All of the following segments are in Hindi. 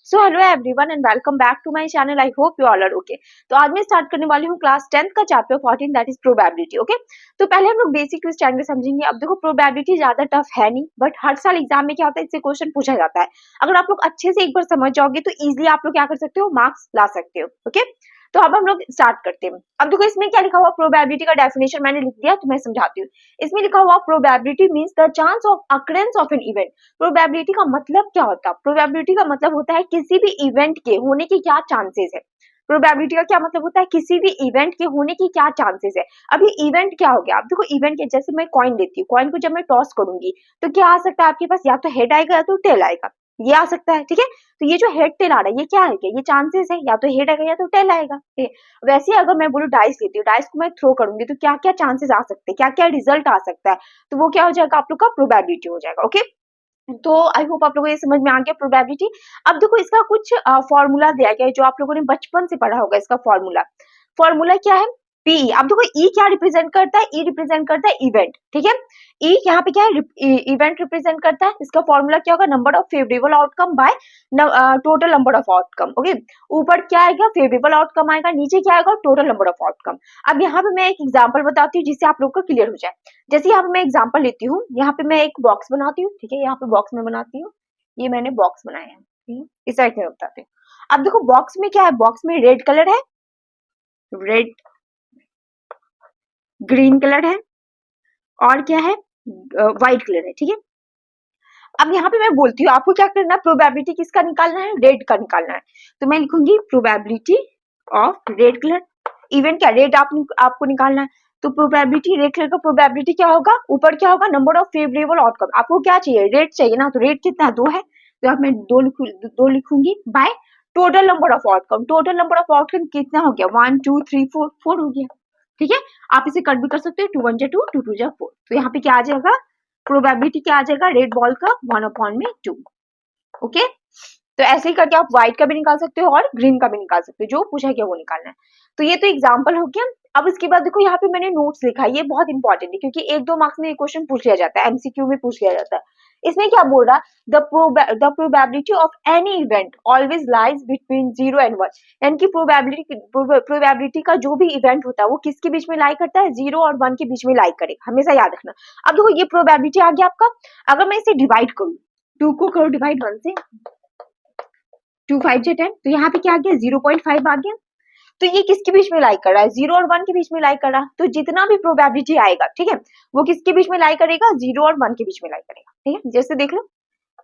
So hello everyone and welcome back to my channel. I hope you all are okay. तो आज मैं स्टार्ट करने वाली हूँ क्लास 10th का chapter 14 that is probability. Okay, तो पहले हम लोग बेसिक टू स्टैंडर्ड समझेंगे। अब देखो प्रोबेबिलिटी ज्यादा टफ है नहीं, बट हर साल एग्जाम में क्या होता है, इससे क्वेश्चन पूछा जाता है। अगर आप लोग अच्छे से एक बार समझ जाओगे तो इजिली आप लोग क्या कर सकते हो, मार्क्स ला सकते हो। ओके, तो अब हम लोग स्टार्ट करते हैं। अब देखो इसमें क्या लिखा हुआ, प्रोबेबिलिटी का डेफिनेशन मैंने लिख दिया, तो मैं समझाती हूँ। इसमें लिखा हुआ probability means the chance of occurrence of an event. Probability का मतलब क्या होता है? प्रोबेबिलिटी का मतलब होता है किसी भी इवेंट के होने के क्या चांसेस है। प्रोबेबिलिटी का क्या मतलब होता है, किसी भी इवेंट के होने की क्या चांसेस है। अभी इवेंट क्या हो गया? अब देखो इवेंट के जैसे मैं कॉइन लेती हूँ, कॉइन को जब मैं टॉस करूंगी तो क्या आ सकता है आपके पास, या तो हेड आएगा या तो टेल आएगा, ये आ सकता है। ठीक है, तो ये जो हेड टेल आ रहा है ये क्या है, क्या ये चांसेस है, या तो हेड आएगा या तो टेल आएगा। ठीक है, वैसे ही अगर मैं बोलूँ डाइस लेती हूँ, डाइस को मैं थ्रो करूंगी तो क्या क्या चांसेस आ सकते हैं, क्या क्या रिजल्ट आ सकता है, तो वो क्या हो जाएगा, आप लोग का प्रोबेबिलिटी हो जाएगा। ओके, तो आई होप आप लोगों को ये समझ में आ गया प्रोबेबिलिटी। अब देखो इसका कुछ फॉर्मूला दिया गया है जो आप लोगों ने बचपन से पढ़ा होगा। इसका फॉर्मूला फॉर्मूला क्या है, पी। अब देखो ई क्या रिप्रेजेंट करता है, ई रिप्रेजेंट करता है इवेंट। ठीक है, ई यहाँ पे क्या है, इवेंट रिप्रेजेंट करता है। इसका फॉर्मूला क्या होगा, number of favourable outcome by total number of outcome. Okay, ऊपर क्या आएगा, फेवरेबल आउटकम आएगा, नीचे क्या आएगा, टोटल नंबर ऑफ आउटकम। अब यहाँ पे मैं एक एग्जाम्पल बताती हूँ जिससे आप लोग को क्लियर हो जाए। जैसे यहाँ पे मैं एग्जांपल लेती हूँ, यहाँ पे मैं एक बॉक्स बनाती हूँ। ठीक है, यहाँ पे बॉक्स में बनाती हूँ, ये मैंने बॉक्स बनाया है। ठीक है, इस साइड में बताते हैं। अब देखो बॉक्स में क्या है, बॉक्स में रेड कलर है, रेड ग्रीन कलर है, और क्या है, व्हाइट कलर है। ठीक है, अब यहाँ पे मैं बोलती हूँ आपको क्या करना है, प्रोबेबिलिटी किसका निकालना है, रेड का निकालना है। तो मैं लिखूंगी probability of red colour. Event क्या, रेड आपको निकालना है, तो प्रोबेबिलिटी रेड कलर का प्रोबेबिलिटी क्या होगा, ऊपर क्या होगा, नंबर ऑफ फेवरेबल आउटकम। आपको क्या चाहिए, रेड चाहिए ना, तो रेड कितना, 2 है, तो अब मैं दो लिखूंगी by total number of outcome. Total number of outcome कितना हो गया, 1 2 3 4, 4 हो गया। ठीक है, आप इसे कट भी कर सकते हो, 2 1 जा 2, 2 2 जा 4। तो यहाँ पे क्या आ जाएगा, प्रोबेबिलिटी क्या आ जाएगा, रेड बॉल का 1/2। ओके, तो ऐसे ही करके आप व्हाइट का भी निकाल सकते हो और ग्रीन का भी निकाल सकते हो, जो पूछा गया वो निकालना है। तो ये तो एग्जांपल हो गया। अब इसके बाद देखो यहाँ पे मैंने नोट्स लिखा है, ये बहुत इंपॉर्टेंट है क्योंकि 1-2 मार्क्स में ये क्वेश्चन पूछ लिया जाता है, एमसीक्यू में पूछ लिया जाता है। इसमें क्या बोल रहा है, the probability of any event always lies between 0 and 1। यानी कि प्रोबेबिलिटी का जो भी इवेंट होता है वो किसके बीच में लाई करता है, 0 और 1 के बीच में लाई करेगा, हमेशा याद रखना। अब देखो ये प्रोबेबिलिटी आ गया आपका। अगर मैं इसे डिवाइड करूं, 2 को करो डिवाइड 1 से, 2 5 जा 10, तो यहाँ पे क्या आ गया, 0.5 आ गया। तो ये किसके बीच में लाई कर रहा है, 0 और 1 के बीच में लाई कर रहा है। तो जितना भी प्रोबेबिलिटी आएगा, ठीक है, वो किसके बीच में लाई करेगा, 0 और 1 के बीच में लाई करेगा। ठीक है, जैसे देख लो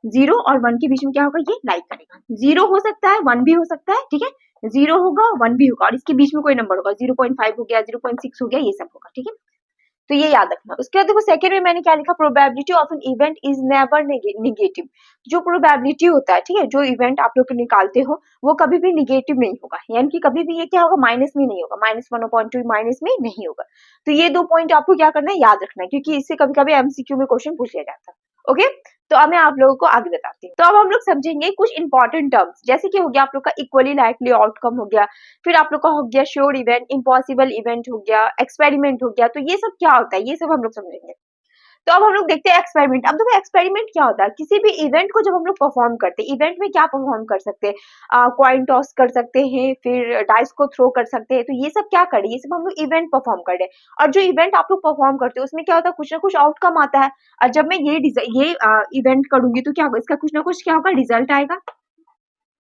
0 और 1 के बीच में क्या होगा, ये लाई करेगा। 0 हो सकता है, 1 भी हो सकता है। ठीक है, 0 होगा, 1 भी होगा, और इसके बीच में कोई नंबर होगा, 0.5 हो गया, 0.6 हो गया, ये सब होगा। ठीक है, तो ये याद रखना। उसके बाद देखो सेकंड में मैंने क्या लिखा, probability of an event is never negative. जो प्रोबेबिलिटी होता है, ठीक है, जो इवेंट आप लोग निकालते हो वो कभी भी निगेटिव नहीं होगा, यानी कि कभी भी ये क्या होगा, माइनस में नहीं होगा, -1/2 माइनस में नहीं होगा। तो ये 2 पॉइंट आपको क्या करना है, याद रखना है, क्योंकि इससे कभी कभी एमसीक्यू में क्वेश्चन पूछ लिया जाता है। ओके, तो अब मैं आप लोगों को आगे बताती हूँ। तो अब हम लोग समझेंगे कुछ इंपॉर्टेंट टर्म्स, जैसे कि हो गया आप लोग का इक्वली लाइकली आउटकम हो गया, फिर आप लोग का हो गया श्योर इवेंट, इम्पॉसिबल इवेंट हो गया, एक्सपेरिमेंट हो गया। तो ये सब क्या होता है, ये सब हम लोग समझेंगे। तो अब हम लोग देखते हैं एक्सपेरिमेंट। अब देखो एक्सपेरिमेंट क्या होता है, किसी भी इवेंट को जब हम लोग परफॉर्म करते हैं, इवेंट में क्या परफॉर्म कर सकते हैं, कॉइन टॉस कर सकते हैं, फिर डाइस को थ्रो कर सकते हैं। तो ये सब क्या कर रहे हैं, ये सब हम लोग इवेंट परफॉर्म कर रहे हैं। और जो इवेंट आप लोग परफॉर्म करते हो उसमें क्या होता है, कुछ ना कुछ आउटकम आता है। और जब मैं ये इवेंट करूंगी तो क्या होगा, इसका कुछ ना कुछ क्या होगा, रिजल्ट आएगा।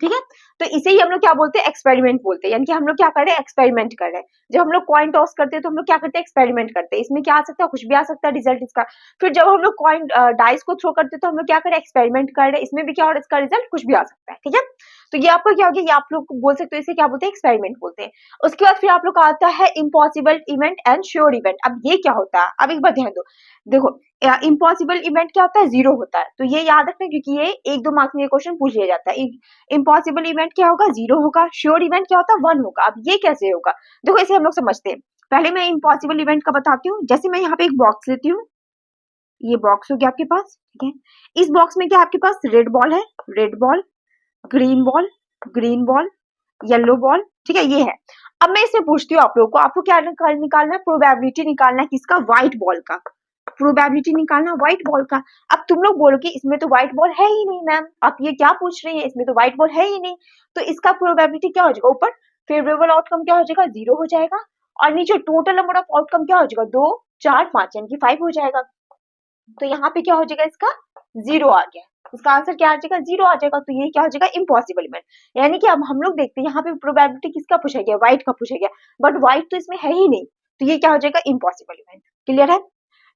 ठीक है, तो इसे ही हम लोग क्या बोलते हैं, एक्सपेरिमेंट बोलते हैं। यानी कि हम लोग क्या कर रहे हैं, एक्सपेरिमेंट कर रहे हैं। जब हम लोग कॉइन टॉस करते हैं तो हम लोग क्या करते हैं, एक्सपेरिमेंट करते हैं। इसमें क्या आ सकता है, कुछ भी आ सकता है रिजल्ट इसका। फिर जब हम लोग कॉइन डाइस को थ्रो करते हैं तो हम लोग क्या कर रहे हैं, एक्सपेरिमेंट कर रहे हैं। इसमें भी क्या हो रहा है, इसका रिजल्ट कुछ भी आ सकता है। ठीक है, तो ये आपका क्या हो गया, ये आप लोग बोल सकते हो, इसे क्या बोलते हैं, एक्सपेरिमेंट बोलते हैं। उसके बाद फिर आप लोग का आता है impossible event and sure event. अब ये क्या होता है, अब एक बार ध्यान दो। देखो इम्पॉसिबल इवेंट क्या होता है, 0 होता है, तो ये याद रखना क्योंकि ये 1-2 मार्क्स में ये क्वेश्चन पूछ लिया जाता है। इम्पॉसिबल इवेंट क्या होगा, 0 होगा। श्योर इवेंट क्या होता है, 1 होगा। अब ये कैसे होगा, देखो इसे हम लोग समझते हैं। पहले मैं इम्पॉसिबल इवेंट का बताती हूँ। जैसे मैं यहाँ पे एक बॉक्स लेती हूँ, ये बॉक्स हो गया आपके पास। ठीक है, इस बॉक्स में क्या आपके पास रेड बॉल है, red ball, green ball, green ball, yellow ball. ठीक है, ये है। अब मैं इससे पूछती हूँ आप लोगों को, आपको क्या निकालना है, प्रोबेबिलिटी निकालना है किसका, व्हाइट बॉल का। प्रोबेबिलिटी निकालना व्हाइट बॉल का। अब तुम लोग बोलोगे इसमें तो व्हाइट बॉल है ही नहीं मैम, आप ये क्या पूछ रही हैं, इसमें तो व्हाइट बॉल है ही नहीं, तो इसका प्रोबेबिलिटी क्या हो जाएगा, ऊपर फेवरेबल आउटकम क्या हो जाएगा, 0 हो जाएगा, और नीचे टोटल नंबर ऑफ आउटकम क्या हो जाएगा, 2 4 5 यानी कि 5 हो जाएगा। तो यहाँ पे क्या हो जाएगा, इसका 0 आ गया, इसका आंसर क्या आ जाएगा, 0 आ जाएगा। तो ये क्या हो जाएगा, इम्पॉसिबल इवेंट। यानी कि अब हम लोग देखते हैं यहाँ पे प्रोबेबिलिटी किसका पूछा गया, व्हाइट का पूछा गया, बट व्हाइट तो इसमें है ही नहीं, तो ये क्या हो जाएगा, इम्पॉसिबल इवेंट। क्लियर है।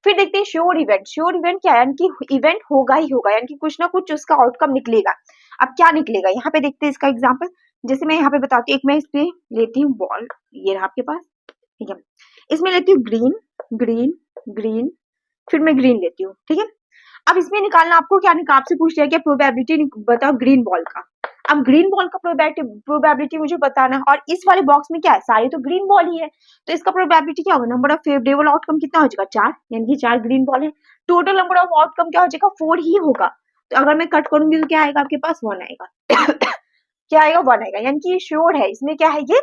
फिर देखते हैं श्योर इवेंट। श्योर इवेंट क्या है, यानी कि इवेंट होगा ही होगा, यानी कि कुछ ना कुछ उसका आउटकम निकलेगा। अब क्या निकलेगा, यहाँ पे देखते हैं इसका एग्जाम्पल। जैसे मैं यहाँ पे बताती हूँ, एक मैं इस पे लेती हूँ बॉल, ये रहा आपके पास, ठीक है, इसमें लेती हूँ ग्रीन ग्रीन ग्रीन, फिर मैं ग्रीन लेती हूँ, ठीक है। अब इसमें निकालना आपको क्या निकाल, आपसे पूछ लिया क्या प्रोबेबिलिटी बताओ ग्रीन बॉल का। अब ग्रीन बॉल का प्रोबेबिलिटी मुझे बताना है, और इस वाले बॉक्स में क्या है, सारी तो ग्रीन बॉल ही है, तो इसका प्रोबेबिलिटी क्या होगा, नंबर ऑफ फेवरेबल आउटकम कितना हो जाएगा, 4, यानी कि 4 ग्रीन बॉल है। टोटल नंबर ऑफ आउटकम क्या हो जाएगा, 4 ही होगा। तो अगर मैं कट करूंगी तो क्या आएगा आपके पास, 1 आएगा। क्या आएगा, 1 आएगा, यानी कि ये श्योर है। इसमें क्या है, ये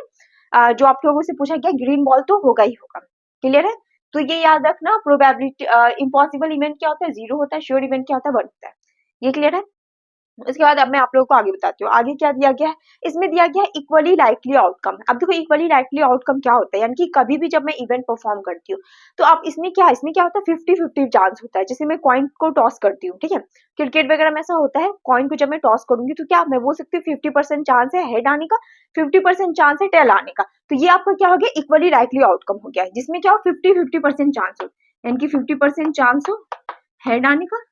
जो आप लोगों से पूछा गया ग्रीन बॉल तो होगा ही होगा। क्लियर है। तो ये याद रखना, प्रोबेबिलिटी इम्पॉसिबल इवेंट क्या होता है, 0 होता है, श्योर इवेंट क्या होता है, 1 होता है। ये क्लियर है। उसके बाद अब मैं आप लोगों को आगे बताती हूँ, आगे क्या दिया गया है, इसमें दिया गया है इक्वली लाइकली आउटकम। अब देखो इक्वली लाइकली आउटकम क्या होता है, यानी कि कभी भी जब मैं इवेंट परफॉर्म करती हूँ तो अब इसमें क्या होता है, 50-50 चांस होता है। जैसे मैं कॉइन को टॉस करती हूँ, ठीक है, क्रिकेट वगैरह में ऐसा होता है, कॉइन को जब मैं टॉस करूंगी तो क्या मैं बोल सकती हूँ 50% चांस है हेड आने का, 50% चांस है टेल आने का। तो ये आपका क्या हो गया, इक्वली लाइकली आउटकम हो गया है, जिसमें क्या हो 50-50% चांस हो, यानी कि 50% चांस हो हेड आने का,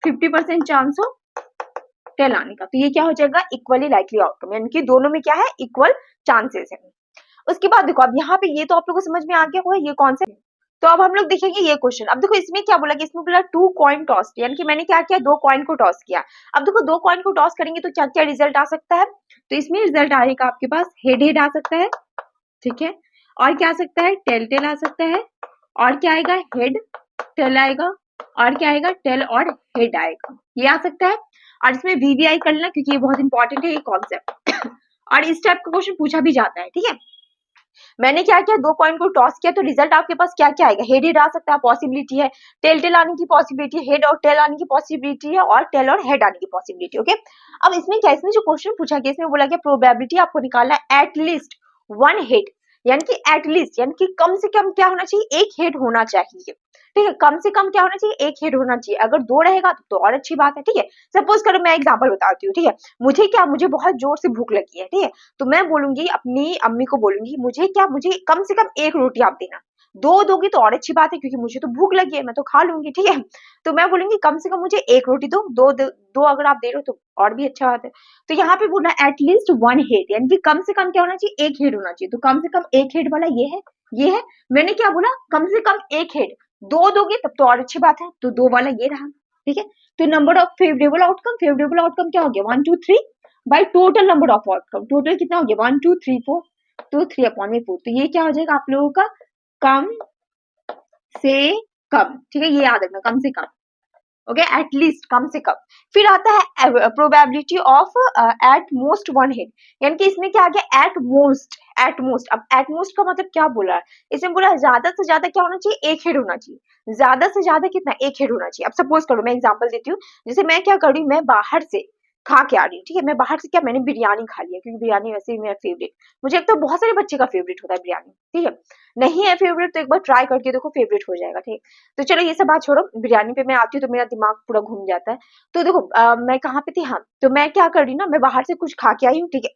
50% चांस हो टेल आने का। तो ये क्या हो जाएगा, इक्वली लाइकली आउटकम, यानी कि दोनों में क्या है, इक्वल चांसेस है। उसके बाद देखो, अब यहाँ पे ये तो आप लोगों को समझ में आ गया होगा ये कौन से। तो अब हम लोग देखेंगे ये क्वेश्चन। अब देखो इसमें क्या बोला कि इसमें बोला 2 कॉइन टॉस, यानी कि मैंने क्या किया, 2 कॉइन को टॉस किया। अब देखो 2 कॉइन को टॉस करेंगे तो क्या क्या रिजल्ट आ सकता है, तो इसमें रिजल्ट आएगा आपके पास हेड हेड आ सकता है, ठीक है, और क्या आ सकता है, टेल टेल आ सकता है, और क्या आएगा, हेड टेल आएगा, और क्या आएगा, टेल और हेड आएगा, ये आ सकता है। और इसमें वीवीआई कर लेना क्योंकि ये बहुत इंपॉर्टेंट है ये कॉन्सेप्ट। और इस टाइप का क्वेश्चन पूछा भी जाता है, ठीक है। मैंने क्या किया, 2 कॉइन को टॉस किया तो रिजल्ट आपके पास क्या क्या आएगा, हेड हेड आ सकता है, पॉसिबिलिटी है, टेल टेल आने की पॉसिबिलिटी है, हेड और टेल आने की पॉसिबिलिटी है, और टेल और हेड आने की पॉसिबिलिटी। ओके, अब इसमें क्या, इसमें जो क्वेश्चन पूछा गया इसमें बोला गया प्रोबेबिलिटी आपको निकालना है एटलीस्ट 1 हेड, यानी कि एटलीस्ट यानी कि कम से कम क्या होना चाहिए, 1 हेड होना चाहिए, ठीक है, कम से कम क्या होना चाहिए, 1 हेड होना चाहिए। अगर 2 रहेगा तो और अच्छी बात है, ठीक है। सपोज करो मैं एग्जांपल बताती हूँ, ठीक है, मुझे बहुत जोर से भूख लगी है, ठीक है, तो मैं बोलूंगी अपनी अम्मी को, बोलूंगी मुझे कम से कम 1 रोटी आप देना, 2 दोगी तो और अच्छी बात है क्योंकि मुझे तो भूख लगी है, मैं तो खा लूंगी, ठीक है। तो मैं बोलूंगी कम से कम मुझे 1 रोटी दो, दो अगर आप दे रहे हो तो और भी अच्छा बात है। तो यहाँ पे बोलना एटलीस्ट 1 हेड, यानी कि कम से कम क्या होना चाहिए, 1 हेड होना चाहिए। तो कम से कम 1 हेड वाला ये है। मैंने क्या बोला, कम से कम 1 हेड, 2 दोगे तब तो और अच्छी बात है, तो 2 वाला ये रहा, ठीक है। तो नंबर ऑफ फेवरेबल आउटकम क्या हो गया, 1 2 3 by total number of outcome, total कितना हो गया 1 2 3 4, तो 3 अपॉन में 4, तो ये क्या हो जाएगा आप लोगों का, कम से कम, ठीक है, ये याद रखना, कम से कम। ओके, एटलीस्ट कम से कम। फिर आता है probability of at most 1 head, यानी कि इसमें क्या आ गया, एट मोस्ट। अब एट मोस्ट का मतलब क्या बोला है, इसमें बोला ज्यादा से ज्यादा क्या होना चाहिए, 1 हेड होना चाहिए। ज्यादा से ज्यादा कितना, 1 हेड होना चाहिए। अब सपोज करो मैं एग्जांपल देती हूँ, जैसे मैं क्या कर रही हूँ, मैं बाहर से खा के आ रही हूँ, ठीक है, मैं बाहर से क्या, मैंने बिरयानी खा लिया क्योंकि बिरयानी वैसे ही मेरा फेवरेट, मुझे एक तो बहुत सारे बच्चे का फेवरेट होता है बिरयानी, ठीक है। नहीं है फेवरेट तो एक बार ट्राई करके देखो, फेवरेट हो जाएगा, ठीक। तो चलो ये सब बात छोड़ो, बिरयानी पे मैं आती हूँ तो मेरा दिमाग पूरा घूम जाता है। तो देखो मैं कहाँ पे थी, हाँ, तो मैं क्या कर रही ना, मैं बाहर से कुछ खा के आई हूँ, ठीक है।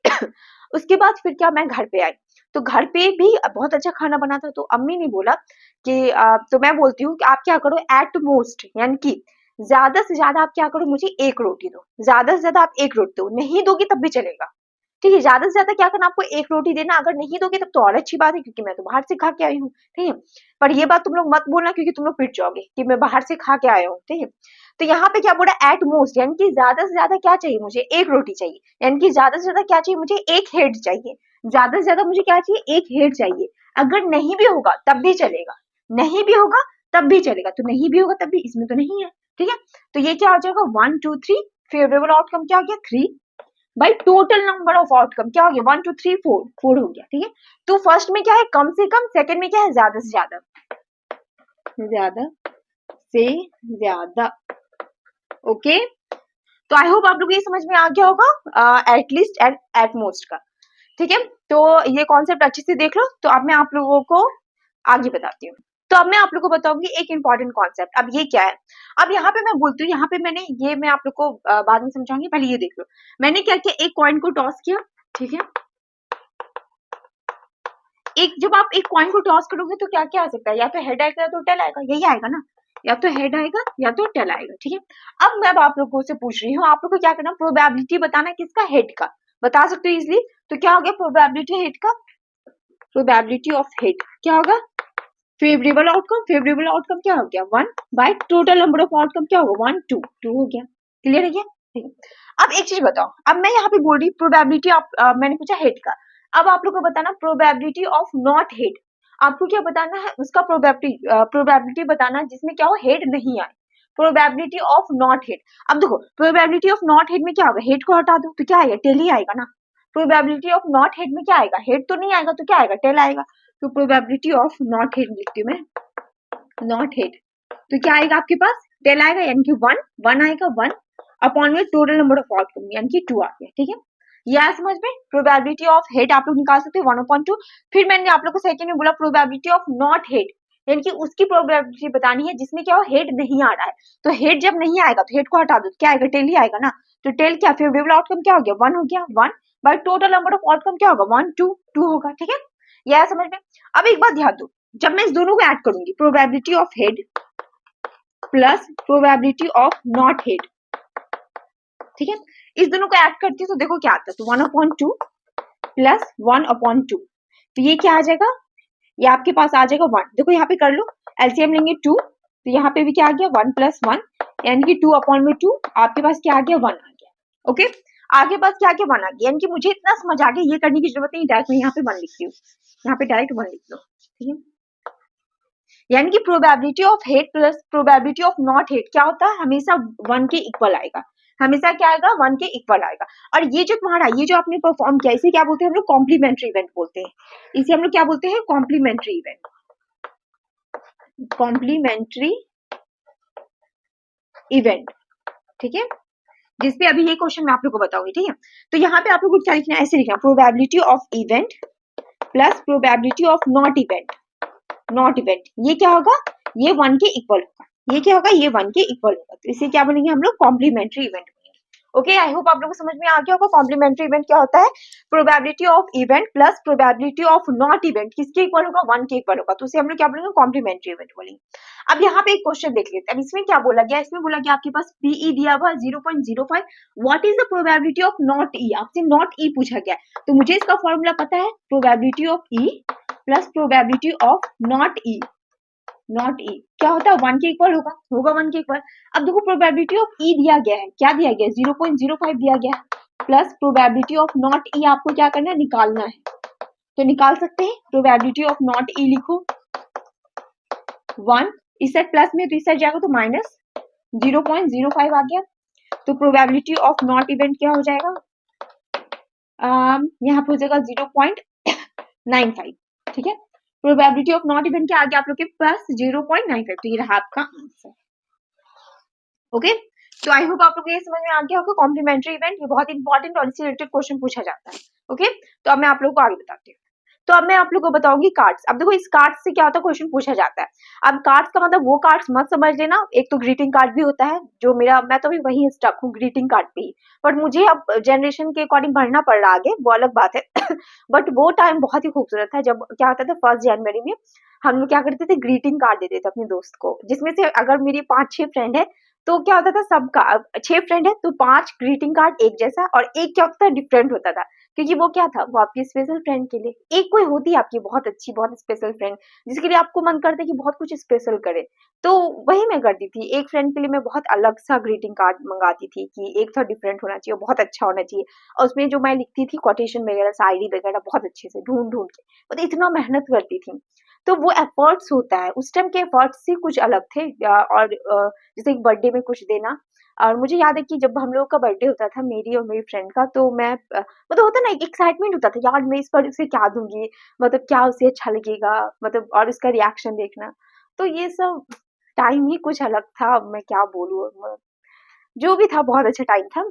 उसके बाद फिर क्या, मैं घर पे आई, तो घर पे भी बहुत अच्छा खाना बना था, तो अम्मी ने बोला कि तो मैं बोलती हूँ कि आप क्या करो, एट मोस्ट यानी कि ज्यादा से ज्यादा आप क्या करो, मुझे 1 रोटी दो, ज्यादा से ज्यादा आप 1 रोटी दो, नहीं दोगी तब भी चलेगा, ठीक है। ज्यादा से ज्यादा क्या करना, आपको 1 रोटी देना, अगर नहीं दोगे तब तो और अच्छी बात है क्योंकि मैं तो बाहर से खा के आई हूँ, ठीक है। पर ये बात तुम लोग मत बोलना क्योंकि तुम लोग पिट जाओगे कि मैं बाहर से खा के आया हूँ, ठीक है। तो यहाँ पे क्या बोला, एट मोस्ट, यानी कि ज्यादा से ज्यादा क्या चाहिए, मुझे 1 रोटी चाहिए, यानी कि ज्यादा से ज्यादा क्या चाहिए, मुझे 1 हेड चाहिए, ज्यादा से ज्यादा मुझे क्या चाहिए, 1 हेड चाहिए। अगर नहीं भी होगा तब भी चलेगा, नहीं भी होगा तब भी चलेगा, तो नहीं भी होगा तब भी, इसमें तो नहीं है, ठीक है। तो ये क्या हो जाएगा, 1 2 3, फेवरेबल आउटकम क्या हो गया, 3 भाई टोटल नंबर ऑफ आउटकम क्या हो गया, 1 2 3 4 हो गया, ठीक है। तो फर्स्ट में क्या है, कम से कम, सेकंड में क्या है, ज्यादा से ज्यादा से ज्यादा। ओके, तो आई होप आप लोग ये समझ में आ गया होगा एटलीस्ट एंड एट मोस्ट का। ठीक है, तो ये कॉन्सेप्ट अच्छे से देख लो। तो अब मैं आप लोगों को आगे बताती हूँ। तो अब मैं आप लोगों को बताऊंगी एक इंपॉर्टेंट कॉन्सेप्ट। अब ये क्या है, अब यहाँ पे मैं बोलती हूँ, यहाँ पे मैं आप लोग को बाद में समझाऊंगी, पहले ये देख लो। मैंने क्या किया, एक कॉइन को टॉस किया। ठीक है, जब आप एक कॉइन को टॉस करोगे तो क्या क्या आ सकता है, या तो हेड आएगा या तो टेल आएगा, यही आएगा ना, या तो हेड आएगा या तो टेल आएगा। ठीक है, अब मैं आप लोगों से पूछ रही हूँ, आप लोग को क्या करना, प्रोबेबिलिटी बताना किसका, हेड का। बता सकते हो इजिली। तो क्या हो गया प्रोबेबिलिटी हेड का, प्रोबेबिलिटी ऑफ हेड क्या होगा, फेवरेबल आउटकम। फेवरेबल आउटकम क्या हो गया, 1 by total number of outcome क्या होगा, 1 2 2 हो गया। क्लियर है क्या, ठीक है। अब एक चीज बताओ, अब मैं यहाँ पे बोल रही प्रोबेबिलिटी, मैंने पूछा हेड का। अब आप लोग को बताना प्रोबेबिलिटी ऑफ नॉट हेड। आपको क्या बताना है, उसका प्रोबेबिलिटी बताना जिसमें क्या हो, हेड नहीं आए। Probability of not head. अब देखो प्रोबेबिलिटी ऑफ नॉट हेड में क्या होगा, हेड को हटा दो तो क्या आएगा, टेल ही आएगा ना। प्रोबेबिलिटी ऑफ नॉट हेड में क्या आएगा, हेड तो नहीं आएगा, तो क्या आएगा, टेल आएगा। तो प्रोबेबिलिटी ऑफ नॉट हेड लिखती हूँ मैं, नॉट हेड। तो क्या आएगा आपके पास, टेल आएगा, यानी कि 1 आएगा, 1 अपॉन में टोटल नंबर ऑफ आउटकम यानी कि 2 आ गया। ठीक है, यह समझ में। प्रोबेबिलिटी ऑफ हेड आप लोग निकाल सकते हो 1/2। फिर मैंने आप लोग को सेकंड में बोला प्रोबेबिलिटी ऑफ नॉट हेड, यानी कि उसकी प्रोबेबिलिटी बतानी है जिसमें क्या हो, हेड नहीं आ रहा है। तो हेड जब नहीं आएगा तो हेड को हटा दो, क्या आएगा, टेल ही आएगा ना। तो टेल क्या, फेवरेबल आउटकम क्या हो गया, 1 हो गया, 1 by total number of outcome क्या होगा, 1 2 2 होगा। ठीक है, यह समझ में। अब एक बात ध्यान दो, जब मैं इस दोनों को ऐड करूंगी, probability of head plus probability of not head, ठीक है, इस दोनों को ऐड करती हूँ तो देखो क्या आता है, तो 1/2 प्लस 1/2। तो ये क्या आ जाएगा, ये आपके पास आ जाएगा 1। देखो यहाँ पे कर लो, एलसीएम लेंगे 2, तो यहाँ पे भी क्या आ गया, 1 + 1 यानी कि 2/2। आपके पास क्या आ गया, 1 आ गया। ओके, आगे पास क्या आ गया, 1 आ गया। यानी कि मुझे इतना समझ आ गया, ये करने की जरूरत नहीं, डायरेक्ट मैं यहाँ पे 1 लिखती हूँ, यहाँ पे डायरेक्ट 1 लिख लो। ठीक है, यानी कि probability of head plus probability of not head क्या होता है, हमेशा 1 के इक्वल आएगा। हमेशा क्या आएगा, 1 के इक्वल आएगा। और ये जो तुम्हारा, ये जो आपने परफॉर्म किया, इसे क्या बोलते हैं हम लोग, कॉम्प्लीमेंट्री इवेंट बोलते हैं। इसे हम लोग क्या बोलते हैं, कॉम्प्लीमेंट्री इवेंट, कॉम्प्लीमेंट्री इवेंट। ठीक है, जिसपे अभी ये क्वेश्चन मैं आप लोग को बताऊंगी। ठीक है, तो यहाँ पे आप लोग को क्या लिखना है, ऐसे लिखना, probability of event plus probability of not event. Not event ये क्या होगा, ये 1 के इक्वल होगा, ये क्या होगा, ये 1 के इक्वल होगा। तो इसे क्या बनेंगे हम लोग, complimentary event. Okay, I hope आप लोगों को समझ में आ गया होगा कॉम्प्लीमेंट्री इवेंट क्या होता है। Probability of event plus probability of not event किसके इक्वल होगा, 1 के इक्वल होगा। तो उसे हम लोग क्या बोलेंगे, कॉम्प्लीमेंट्री इवेंट बोलेंगे। अब यहाँ पे एक क्वेश्चन देख लेते हैं। अब इसमें क्या बोला गया, इसमें बोला गया आपके पास पीई दिया हुआ 0.05, what is the probability of not E, आपसे नॉट ई पूछा गया। तो मुझे इसका फॉर्मूला पता है, probability of E plus probability of not E. Not E क्या होता है, 1 के इक्वल होगा, होगा 1 के इक्वल। अब देखो प्रोबेबिलिटी ऑफ ई दिया गया है, क्या दिया गया है, 0.05 दिया गया है, प्लस प्रोबेबिलिटी ऑफ नॉट ई आपको क्या करना है, निकालना है। तो निकाल सकते हैं, प्रोबेबिलिटी ऑफ नॉट ई लिखो 1, इस साइड प्लस में तो इस साइड जाएगा तो माइनस 0.05 आ गया। तो प्रोबेबिलिटी ऑफ नॉट इवेंट क्या हो जाएगा, यहाँ पे हो जाएगा 0.95। ठीक है, प्रोबेबिलिटी ऑफ नॉट इवेंट क्या आ गया आप लोग के पास, 0.95। तो ये रहा आपका आंसर। ओके, तो आई होप आप लोग ये समझ में आ गया होगा कॉम्प्लीमेंट्री इवेंट, ये बहुत इंपॉर्टेंट और इससे रिलेटेड क्वेश्चन पूछा जाता है। ओके, तो अब मैं आप लोगों को आगे बताती हूँ। तो अब मैं आप लोगों को बताऊंगी कार्ड्स। अब देखो इस कार्ड्स से क्या होता है, क्वेश्चन पूछा जाता है। अब कार्ड्स का मतलब वो कार्ड्स मत समझ लेना, एक तो ग्रीटिंग कार्ड भी होता है, जो मैं तो भी वही स्टक हूँ ग्रीटिंग कार्ड पे ही, बट मुझे अब जनरेशन के अकॉर्डिंग बढ़ना पड़ रहा आगे, वो अलग बात है। बट वो टाइम बहुत ही खूबसूरत था, जब क्या होता था 1 जनवरी में हम लोग क्या करते थे, ग्रीटिंग कार्ड देते थे अपने दोस्त को, जिसमें से अगर मेरी 5-6 फ्रेंड है तो क्या होता था, सबका 6 फ्रेंड है तो 5 ग्रीटिंग कार्ड एक जैसा, और एक क्या होता था, डिफरेंट होता था, क्योंकि वो क्या था, वो आपकी स्पेशल फ्रेंड के लिए। एक कोई होती है आपकी बहुत अच्छी, बहुत स्पेशल फ्रेंड, जिसके लिए आपको मन करता है कि बहुत कुछ स्पेशल करे। तो वही मैं करती थी, एक फ्रेंड के लिए मैं बहुत अलग सा ग्रीटिंग कार्ड मंगाती थी कि एक था डिफरेंट होना चाहिए, बहुत अच्छा होना चाहिए, और उसमें जो मैं लिखती थी कोटेशन वगैरह, शायरी वगैरह बहुत अच्छे से ढूंढ ढूंढ के, मतलब इतना मेहनत करती थी। तो वो एफर्ट्स होता है, उस टाइम के एफर्ट्स ही कुछ अलग थे। और जैसे एक बर्थडे में कुछ देना, और मुझे याद है कि जब हम लोग का बर्थडे होता था, मेरी और मेरी फ्रेंड का, तो मैं मतलब होता ना एक एक्साइटमेंट होता था, यार मैं इस पर उसे क्या दूंगी, मतलब क्या उसे अच्छा लगेगा, मतलब और उसका रिएक्शन देखना। तो ये सब टाइम ही कुछ अलग था, अब मैं क्या बोलूँ, जो भी था बहुत अच्छा टाइम था,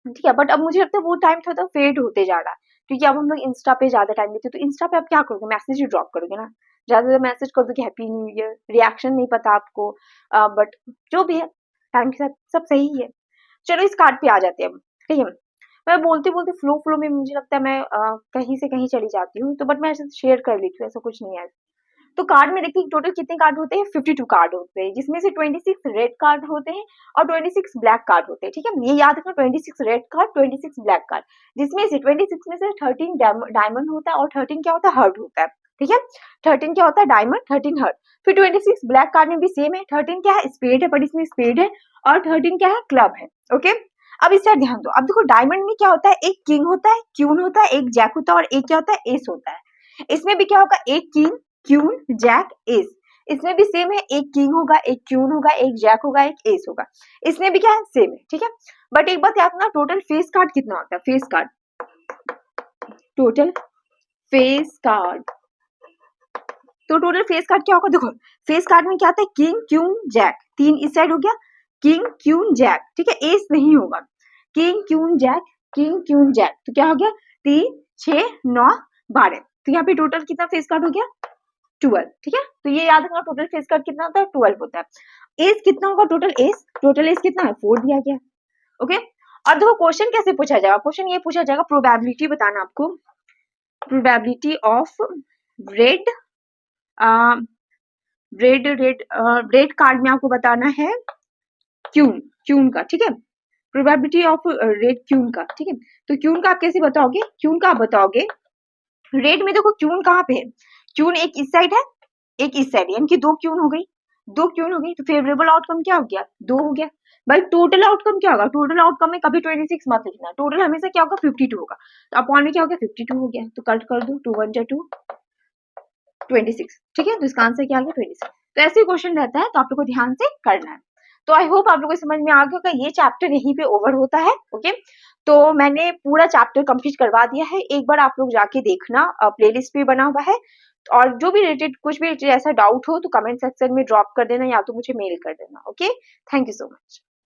ठीक है। बट अब मुझे लगता है वो टाइम थोड़ा फेड होते जा रहा है, क्योंकि अब हम लोग इंस्टा पे ज्यादा टाइम देते हैं। तो इंस्टा पे आप क्या करोगे, मैसेज ही ड्रॉप करोगे ना, ज्यादा ज्यादा मैसेज कर दोगे हैप्पी न्यू ईयर, रिएक्शन नहीं पता आपको। बट जो भी है टाइम के साथ सब सही है। चलो इस कार्ड पे आ जाते हैं हम, ठीक है। मैं बोलते बोलते फ्लो फ्लो में मुझे लगता है मैं कहीं से कहीं चली जाती हूँ, तो बट मैं ऐसे शेयर कर लेती हूँ, ऐसा कुछ नहीं है। तो कार्ड में देखिए टोटल कितने कार्ड होते हैं, 52 कार्ड होते हैं, जिसमें से 26 रेड कार्ड होते हैं और 26 ब्लैक कार्ड होते हैं, ठीक है। ये याद रखना, 26 रेड कार्ड, 26 ब्लैक कार्ड, जिसमें से 26 में से 13 डायमंड होता है और 13 क्या होता है, हर्ट होता है, ठीक है। 13 क्या होता है, डायमंड, 13 हर्ट। फिर 26 ब्लैक कार्ड में भी सेम है, 13 क्या है, स्पेड है, बट इसमें स्पेड है, और 13 क्या है, क्लब है, ओके। अब इस साइड ध्यान दो, अब देखो डायमंड में क्या होता है, एक किंग होता है, क्यून होता है, एक जैक होता है, और एक क्या होता है, एस होता है। इसमें भी क्या होगा, एक किंग, क्यून, जैक, एस। इसमें भी सेम है, एक किंग होगा, एक क्यून होगा, एक जैक होगा, एक एस होगा। इसमें भी क्या है, सेम है, ठीक है। बट एक बात याद रखना, टोटल फेस कार्ड कितना होता है, face card, total face card, तो टोटल फेस कार्ड क्या होगा, देखो फेस कार्ड में क्या आता है, किंग, क्यून, जैक, तीन इस साइड हो गया, किंग, क्यून, जैक, ठीक है। एस नहीं होगा, king, queen, jack, king, queen, jack, तो क्या हो गया, 3, 6, 9, 12। तो यहाँ पे टोटल कितना फेस कार्ड हो गया, 12, ठीक है। तो ये याद रखना, टोटल फेस कार्ड कितना होता है, 12 होता है। एज कितना होगा, टोटल एज कितना है, 4 दिया गया, ओके। और देखो क्वेश्चन कैसे पूछा जाएगा, क्वेश्चन ये पूछा जाएगा, प्रोबेबिलिटी बताना आपको, probability of red red card में आपको बताना है क्यून, क्यून का, ठीक है। प्रोबेबिलिटी ऑफ रेड क्यून का, ठीक है। तो क्यून का आप कैसे बताओगे, क्यून का आप बताओगे, रेड में देखो क्यून कहाँ पे है, क्यून एक इस साइड है, एक इस साइड, यानी कि 2 क्यून हो गई, 2 क्यून हो गई, तो फेवरेबल आउटकम क्या हो गया, 2 हो गया। भाई टोटल आउटकम क्या होगा, टोटल आउटकम में कभी 26 मत लिखना, टोटल हमेशा क्या होगा, 52 होगा। तो अपॉन में क्या हो गया, 52 हो गया, तो कट कर दो, 2 1 2, 26, ठीक है। तो इसका आंसर क्या आ गया, 26। तो ऐसे क्वेश्चन रहता है, तो आप लोग को ध्यान से करना है। तो आई होप आप लोगों को समझ में आ गया होगा, ये चैप्टर यहीं पे ओवर होता है, ओके। तो मैंने पूरा चैप्टर कंप्लीट करवा दिया है, एक बार आप लोग जाके देखना, प्लेलिस्ट पे बना हुआ है। और जो भी रिलेटेड कुछ भी ऐसा डाउट हो तो कमेंट सेक्शन में ड्रॉप कर देना, या तो मुझे मेल कर देना, okay. Thank you so much.